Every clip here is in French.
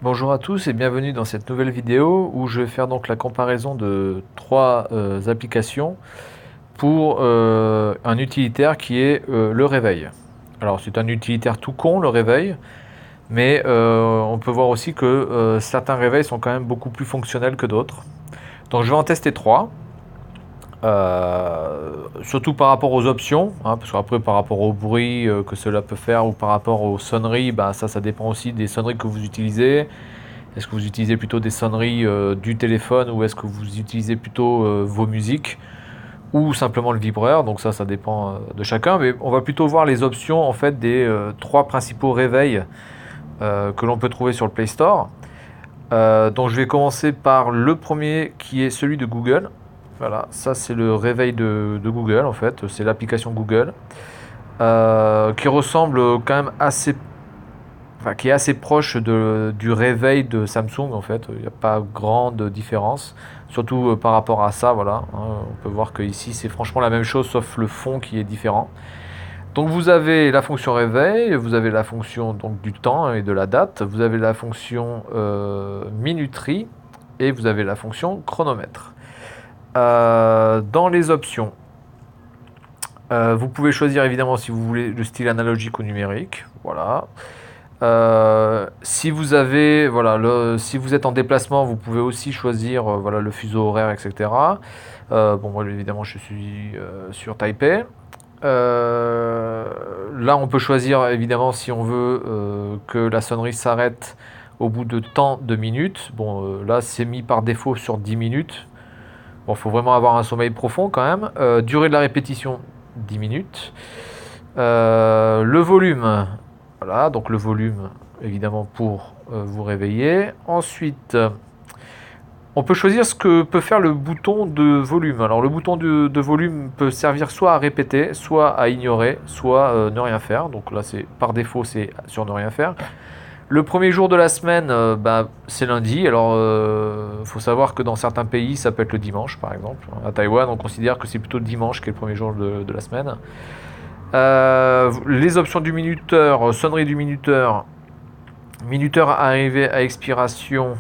Bonjour à tous et bienvenue dans cette nouvelle vidéo où je vais faire donc la comparaison de trois applications pour un utilitaire qui est le réveil. Alors c'est un utilitaire tout con le réveil, mais on peut voir aussi que certains réveils sont quand même beaucoup plus fonctionnels que d'autres. Donc je vais en tester trois. Surtout par rapport aux options, hein, parce qu'après par rapport au bruit que cela peut faire ou par rapport aux sonneries, bah, ça dépend aussi des sonneries que vous utilisez. Est-ce que vous utilisez plutôt des sonneries du téléphone ou est-ce que vous utilisez plutôt vos musiques ou simplement le vibreur? Donc ça dépend de chacun, mais on va plutôt voir les options en fait des trois principaux réveils que l'on peut trouver sur le Play Store. Donc je vais commencer par le premier qui est celui de Google. Voilà, ça c'est le réveil de Google en fait, c'est l'application Google qui ressemble quand même assez, enfin qui est assez proche du réveil de Samsung en fait. Il n'y a pas grande différence, surtout par rapport à ça. Voilà, hein, on peut voir que ici c'est franchement la même chose sauf le fond qui est différent. Donc vous avez la fonction réveil, vous avez la fonction donc du temps et de la date, vous avez la fonction minuterie et vous avez la fonction chronomètre. Dans les options, vous pouvez choisir évidemment si vous voulez le style analogique ou numérique. Voilà. Si vous avez, voilà, si vous êtes en déplacement, vous pouvez aussi choisir voilà, le fuseau horaire, etc. Bon, moi évidemment je suis sur Taipei. Là, on peut choisir évidemment si on veut que la sonnerie s'arrête au bout de tant de minutes. Bon, là, c'est mis par défaut sur 10 minutes. Bon, il faut vraiment avoir un sommeil profond quand même. Durée de la répétition, 10 minutes. Le volume, voilà, donc le volume évidemment pour vous réveiller. Ensuite, on peut choisir ce que peut faire le bouton de volume. Alors le bouton de volume peut servir soit à répéter, soit à ignorer, soit ne rien faire. Donc là, c'est par défaut, c'est sur ne rien faire. Le premier jour de la semaine, c'est lundi. Alors, faut savoir que dans certains pays, ça peut être le dimanche, par exemple. À Taïwan, on considère que c'est plutôt le dimanche qui est le premier jour de la semaine. Les options du minuteur, sonnerie du minuteur, minuteur arrivé à expiration.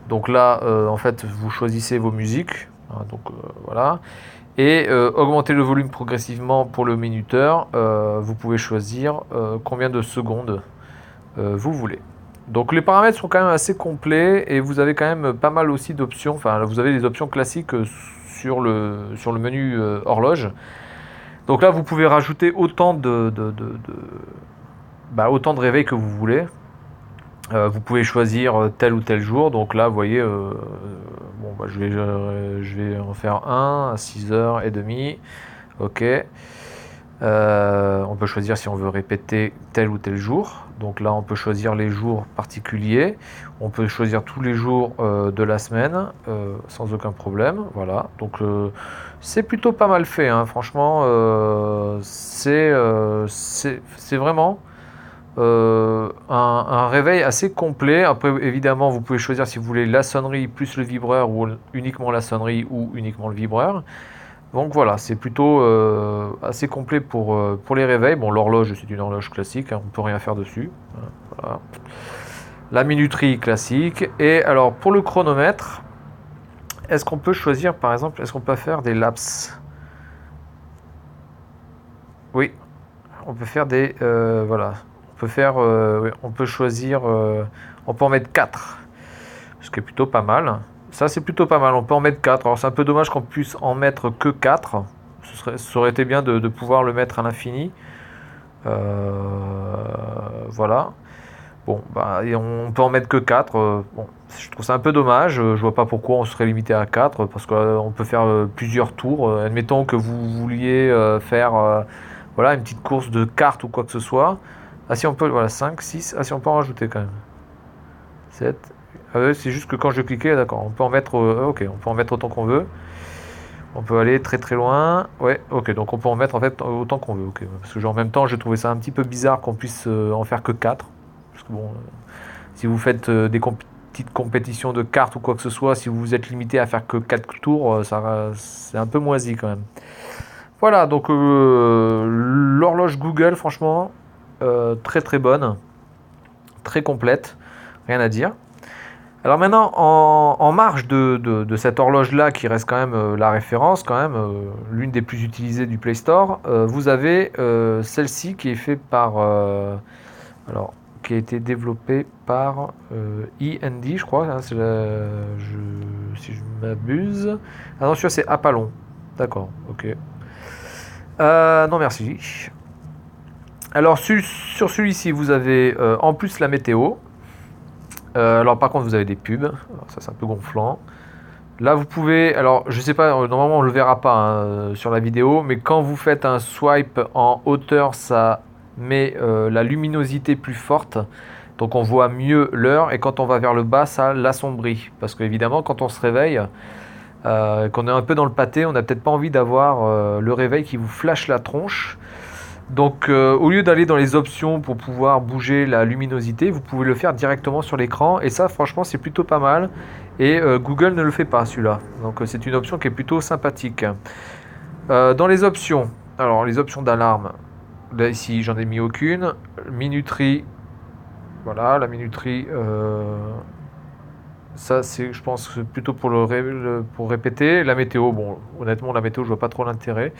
Donc là, en fait, vous choisissez vos musiques. Hein, donc voilà. Et augmenter le volume progressivement pour le minuteur. Vous pouvez choisir combien de secondes vous voulez. Donc les paramètres sont quand même assez complets et vous avez quand même pas mal aussi d'options. Enfin, vous avez les options classiques sur le menu horloge. Donc là, vous pouvez rajouter autant de réveils que vous voulez. Vous pouvez choisir tel ou tel jour. Donc là, vous voyez, bon, je vais en faire un à 6h30. Ok. On peut choisir si on veut répéter tel ou tel jour. Donc là, on peut choisir les jours particuliers. On peut choisir tous les jours de la semaine sans aucun problème. Voilà. Donc c'est plutôt pas mal fait, hein. Franchement, c'est vraiment un réveil assez complet. Après, évidemment, vous pouvez choisir si vous voulez la sonnerie plus le vibreur ou uniquement la sonnerie ou uniquement le vibreur. Donc voilà, c'est plutôt assez complet pour les réveils. Bon, l'horloge, c'est une horloge classique, hein, on ne peut rien faire dessus. Voilà. La minuterie classique. Et alors, pour le chronomètre, est-ce qu'on peut choisir, par exemple, est-ce qu'on peut faire des laps? Oui, on peut faire des... voilà. On peut faire... oui, on peut choisir... on peut en mettre 4, ce qui est plutôt pas mal. Ça, c'est plutôt pas mal. On peut en mettre 4. Alors, c'est un peu dommage qu'on puisse en mettre que 4. Ça aurait été bien de pouvoir le mettre à l'infini. Voilà. Bon, bah, et on peut en mettre que 4. Bon, je trouve ça un peu dommage. Je vois pas pourquoi on serait limité à 4. Parce qu'on peut faire plusieurs tours. Admettons que vous vouliez faire voilà, une petite course de cartes ou quoi que ce soit. Ah si on peut, voilà, 5, 6. Ah si on peut en rajouter quand même. 7. Ah ouais, c'est juste que quand je cliquais, d'accord, on peut en mettre, ok, on peut en mettre autant qu'on veut. On peut aller très très loin. Ouais, ok, donc on peut en mettre en fait autant qu'on veut. Ok, parce que genre, en même temps, j'ai trouvé ça un petit peu bizarre qu'on puisse en faire que 4. Parce que bon, si vous faites petites compétitions de cartes ou quoi que ce soit, si vous vous êtes limité à faire que 4 tours, c'est un peu moisi quand même. Voilà, donc l'horloge Google, franchement, très très bonne, très complète, rien à dire. Alors maintenant, en marge de cette horloge-là, qui reste quand même la référence, quand même, l'une des plus utilisées du Play Store, vous avez celle-ci qui est faite par... alors, qui a été développée par E&D, je crois, hein, si je m'abuse. Ah non, celui-là c'est Apollon. D'accord, ok. Non, merci. Alors, sur celui-ci, vous avez en plus la météo. Alors, par contre, vous avez des pubs. Alors, ça, c'est un peu gonflant. Là, vous pouvez... Alors, je sais pas, normalement, on le verra pas hein, sur la vidéo, mais quand vous faites un swipe en hauteur, ça met la luminosité plus forte. Donc, on voit mieux l'heure. Et quand on va vers le bas, ça l'assombrit. Parce qu'évidemment, quand on se réveille, qu'on est un peu dans le pâté, on n'a peut-être pas envie d'avoir le réveil qui vous flash la tronche. Donc au lieu d'aller dans les options pour pouvoir bouger la luminosité, vous pouvez le faire directement sur l'écran et ça franchement c'est plutôt pas mal et Google ne le fait pas celui-là. Donc c'est une option qui est plutôt sympathique. Dans les options, alors les options d'alarme, là ici j'en ai mis aucune. Minuterie, voilà la minuterie, ça c'est je pense plutôt pour pour répéter. La météo, bon honnêtement la météo je vois pas trop l'intérêt.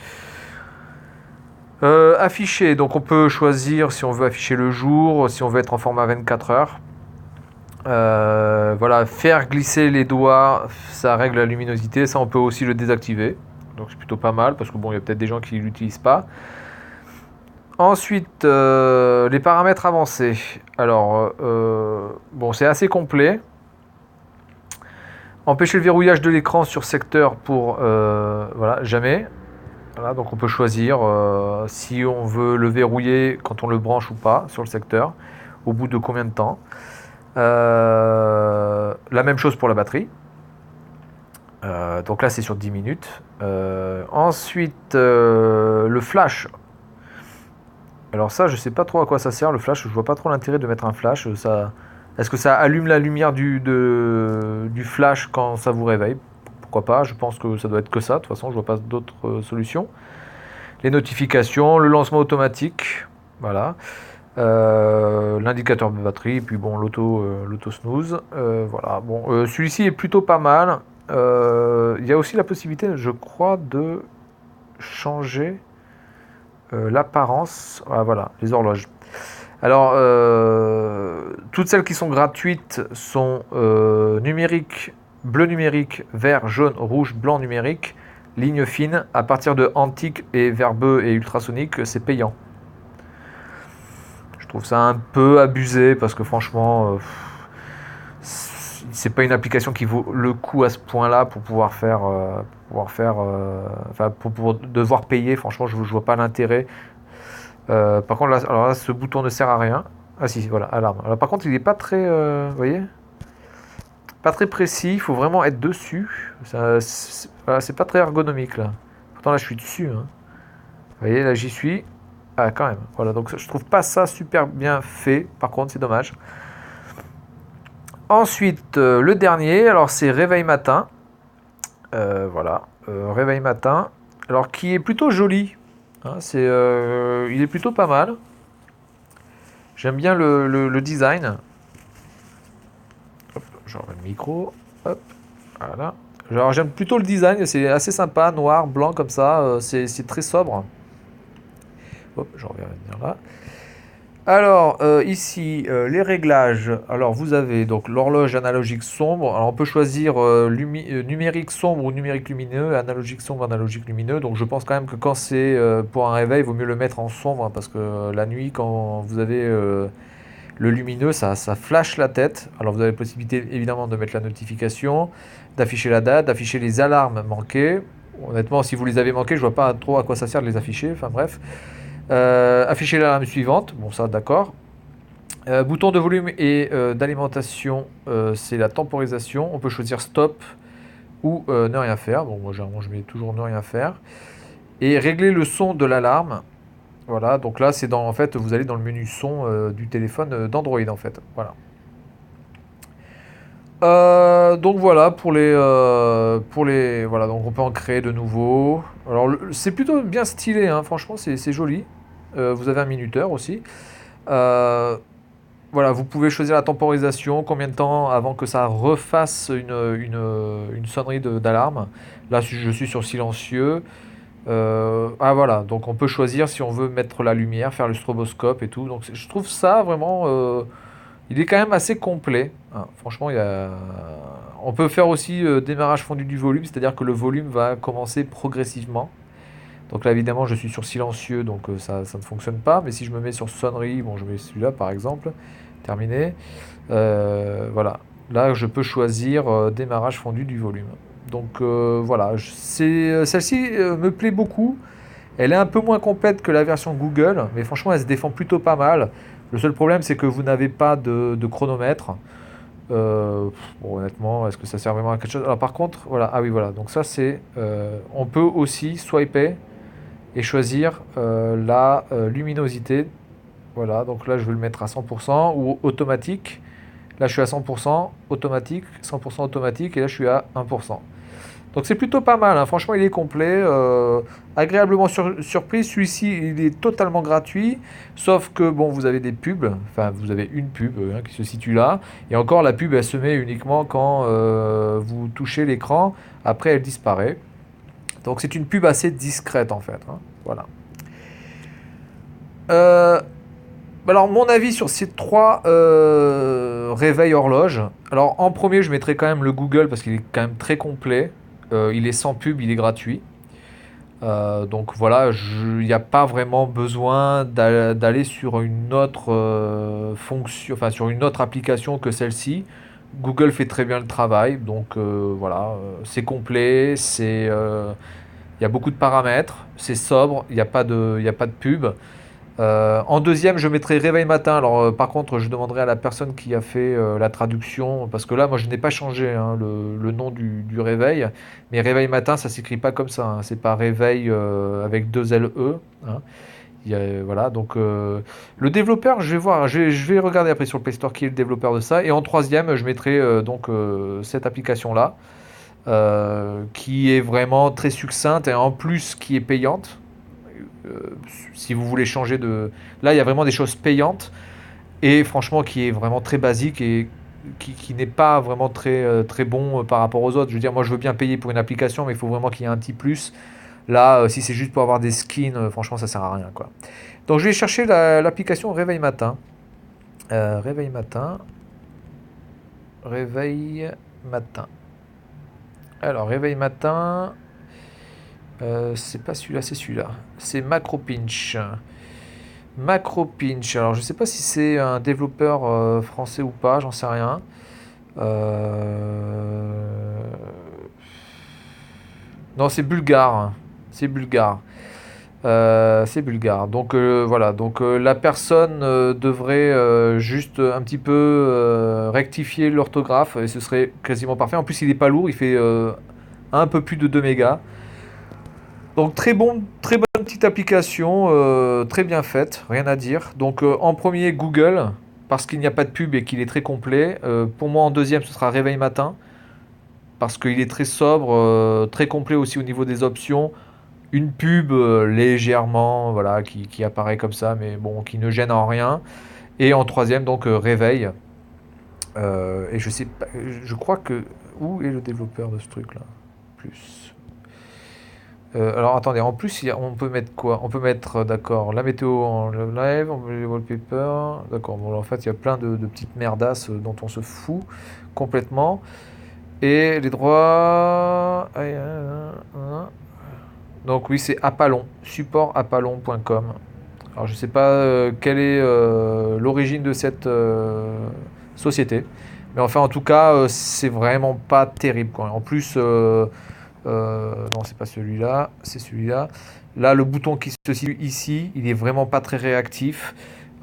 Afficher, donc on peut choisir si on veut afficher le jour, si on veut être en format 24 heures. Voilà, faire glisser les doigts, ça règle la luminosité, ça on peut aussi le désactiver. Donc c'est plutôt pas mal parce que bon, il y a peut-être des gens qui ne l'utilisent pas. Ensuite, les paramètres avancés. Alors, bon, c'est assez complet. Empêcher le verrouillage de l'écran sur secteur pour voilà, jamais. Voilà, donc on peut choisir si on veut le verrouiller quand on le branche ou pas sur le secteur, au bout de combien de temps. La même chose pour la batterie. Donc là c'est sur 10 minutes. Ensuite le flash. Alors ça je sais pas trop à quoi ça sert le flash, je vois pas trop l'intérêt de mettre un flash. Est-ce que ça allume la lumière du flash quand ça vous réveille? Pourquoi pas, je pense que ça doit être que ça, de toute façon je vois pas d'autres solutions. Les notifications, le lancement automatique, voilà, l'indicateur de batterie, puis bon l'auto snooze, voilà. Bon, celui-ci est plutôt pas mal. Il y a aussi la possibilité, je crois, de changer l'apparence. Ah, voilà, les horloges. Alors, toutes celles qui sont gratuites sont numériques, bleu numérique, vert, jaune, rouge, blanc numérique, ligne fine. À partir de antique et verbeux et ultrasonique, c'est payant. Je trouve ça un peu abusé parce que franchement, c'est pas une application qui vaut le coup à ce point-là pour pouvoir faire, enfin pour devoir payer. Franchement, je vois pas l'intérêt. Par contre, là, alors là, ce bouton ne sert à rien. Ah si, voilà, alarme. Alors par contre, il n'est pas très, vous voyez, pas très précis. Il faut vraiment être dessus. Ça, voilà, c'est pas très ergonomique là. Pourtant là, je suis dessus. Hein. Vous voyez, là, j'y suis. Ah, quand même. Voilà, donc je trouve pas ça super bien fait. Par contre, c'est dommage. Ensuite, le dernier, alors c'est réveil matin. Voilà, réveil matin. Alors qui est plutôt joli. Hein, il est plutôt pas mal. J'aime bien le design. Hop, je remets le micro. Hop, voilà. Alors j'aime plutôt le design, c'est assez sympa, noir, blanc comme ça, c'est très sobre. Hop, je reviens là. Alors ici les réglages. Alors vous avez donc l'horloge analogique sombre. Alors on peut choisir numérique sombre ou numérique lumineux, analogique sombre, analogique lumineux. Donc je pense quand même que quand c'est pour un réveil, il vaut mieux le mettre en sombre hein, parce que la nuit quand vous avez le lumineux, ça flash la tête. Alors vous avez la possibilité évidemment de mettre la notification, d'afficher la date, d'afficher les alarmes manquées. Honnêtement, si vous les avez manquées, je vois pas trop à quoi ça sert de les afficher. Enfin bref. Afficher l'alarme suivante, bon ça d'accord. Bouton de volume et d'alimentation, c'est la temporisation. On peut choisir stop ou ne rien faire. Bon moi généralement je mets toujours ne rien faire. Et régler le son de l'alarme. Voilà, donc là c'est en fait vous allez dans le menu son du téléphone d'Android en fait. Voilà. Donc voilà pour les voilà, donc on peut en créer de nouveaux. Alors c'est plutôt bien stylé hein, franchement c'est joli. Vous avez un minuteur aussi. Voilà, voilà, vous pouvez choisir la temporisation, combien de temps avant que ça refasse une sonnerie d'alarme. Là, je suis sur silencieux. Ah voilà, donc on peut choisir si on veut mettre la lumière, faire le stroboscope et tout. Donc je trouve ça vraiment, il est quand même assez complet, hein. Franchement, on peut faire aussi démarrage fondu du volume, c'est-à-dire que le volume va commencer progressivement. Donc là, évidemment, je suis sur silencieux, donc ça ne fonctionne pas. Mais si je me mets sur sonnerie, bon, je mets celui-là par exemple, terminé. Voilà, là, je peux choisir démarrage fondu du volume. Donc voilà, celle-ci me plaît beaucoup. Elle est un peu moins complète que la version Google, mais franchement, elle se défend plutôt pas mal. Le seul problème, c'est que vous n'avez pas de chronomètre. Bon, honnêtement, est-ce que ça sert vraiment à quelque chose? Alors par contre, voilà, ah oui, voilà, donc ça c'est, on peut aussi swiper et choisir la luminosité. Voilà, donc là je vais le mettre à 100% ou automatique. Là je suis à 100%, automatique, 100% automatique et là je suis à 1%. Donc c'est plutôt pas mal, hein. Franchement il est complet, agréablement surpris. Celui-ci il est totalement gratuit, sauf que bon vous avez des pubs, enfin vous avez une pub hein, qui se situe là, et encore la pub elle se met uniquement quand vous touchez l'écran, après elle disparaît. Donc c'est une pub assez discrète en fait, hein. Voilà. Euh, alors mon avis sur ces trois réveils horloges. Alors en premier je mettrai quand même le Google parce qu'il est quand même très complet. Il est sans pub, il est gratuit. Donc voilà, il n'y a pas vraiment besoin d'aller sur une autre fonction, enfin sur une autre application que celle-ci. Google fait très bien le travail, donc voilà, c'est complet, il y a beaucoup de paramètres, c'est sobre, il y a pas de pub. En deuxième, je mettrai réveil matin. Alors, par contre, je demanderai à la personne qui a fait la traduction, parce que là, moi, je n'ai pas changé hein, le nom du réveil. Mais réveil matin, ça s'écrit pas comme ça, hein. C'est pas réveil avec deux LE, hein. Voilà, donc le développeur, je vais voir, je vais regarder après sur le Play Store qui est le développeur de ça. Et en troisième, je mettrai donc cette application-là, qui est vraiment très succincte et en plus qui est payante. Si vous voulez changer de... Là, il y a vraiment des choses payantes et franchement qui est vraiment très basique et qui n'est pas vraiment très bon par rapport aux autres. Je veux dire, moi je veux bien payer pour une application, mais il faut vraiment qu'il y ait un petit plus. Là, si c'est juste pour avoir des skins, franchement, ça sert à rien, quoi. Donc je vais chercher l'application Réveil Matin. Réveil Matin. Réveil Matin. Alors, Réveil Matin... c'est pas celui-là, c'est celui-là. C'est MacroPinch. MacroPinch. Alors, je sais pas si c'est un développeur français ou pas, j'en sais rien. Non, c'est bulgare. C'est bulgare. C'est bulgare. Donc voilà. Donc la personne devrait juste un petit peu rectifier l'orthographe et ce serait quasiment parfait. En plus, il est pas lourd. Il fait un peu plus de 2 mégas. Donc très bonne petite application, très bien faite, rien à dire. Donc en premier Google, parce qu'il n'y a pas de pub et qu'il est très complet. Pour moi en deuxième ce sera Réveil Matin, parce qu'il est très sobre, très complet aussi au niveau des options. Une pub légèrement, voilà, qui apparaît comme ça, mais bon, qui ne gêne en rien. Et en troisième donc Réveil. Et je sais pas, je crois que... Où est le développeur de ce truc là? Plus. Alors attendez, en plus on peut mettre quoi? On peut mettre, d'accord, la météo en live, on met les wallpapers, d'accord, bon en fait il y a plein de petites merdasses dont on se fout complètement. Et les droits... Donc oui c'est Apollon, supportapollon.com. Alors je sais pas quelle est l'origine de cette société, mais enfin en tout cas c'est vraiment pas terrible quoi. En plus... non, c'est pas celui-là, c'est celui-là. Là, le bouton qui se situe ici, il est vraiment pas très réactif.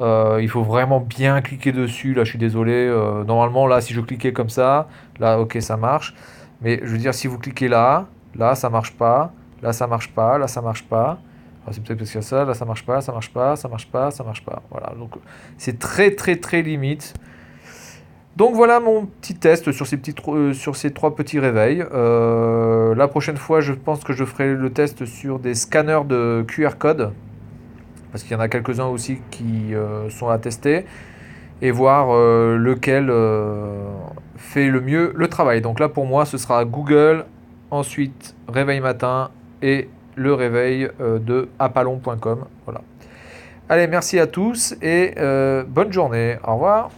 Il faut vraiment bien cliquer dessus. Là, je suis désolé. Normalement, là, si je cliquais comme ça, là, ok, ça marche. Mais je veux dire, si vous cliquez là, là, ça marche pas. Là, ça marche pas. Là, ça marche pas. Alors, c'est peut-être parce qu'il y a ça. Là, ça marche pas. Ça marche pas. Ça marche pas. Ça marche pas. Voilà. Donc, c'est très limite. Donc voilà mon petit test sur sur ces trois petits réveils. La prochaine fois, je pense que je ferai le test sur des scanners de QR code, parce qu'il y en a quelques-uns aussi qui sont à tester. et voir lequel fait le mieux le travail. Donc là pour moi ce sera Google, ensuite réveil matin et le réveil de apalon.com. Voilà. Allez, merci à tous et bonne journée. Au revoir.